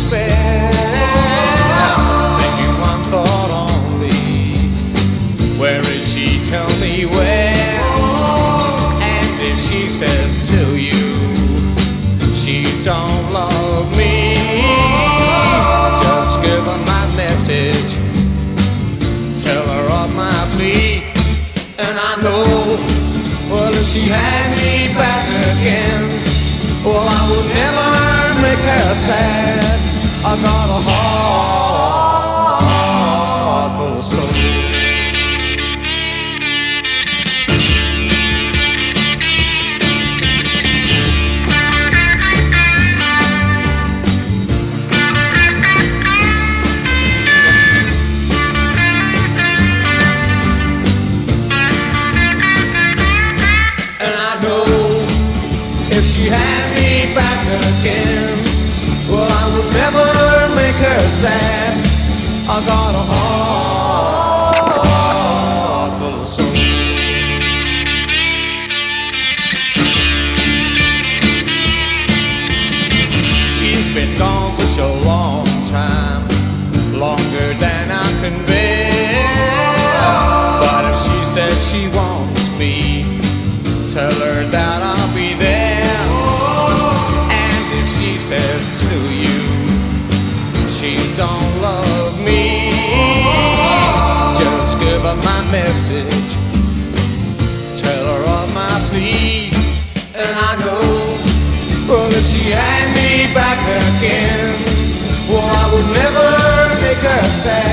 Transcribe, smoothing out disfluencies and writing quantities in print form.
despair, thinking one thought only, where is she? Tell me where. And if she says to you she don't love me, just give her my message, tell her of my plea. And I know, well, if she had me back again, well, I would never make her sad. I got a heart full of soul. If she had me back again, well, I would never make her sad. I got a heart full of soul. She's been gone such a long time, longer than I can bear. But if she says she wants me, tell her that I'll be there. Says to you she don't love me, just give her my message, tell her of my plea. And I know, well, if she had me back again, well, I would never make her sad.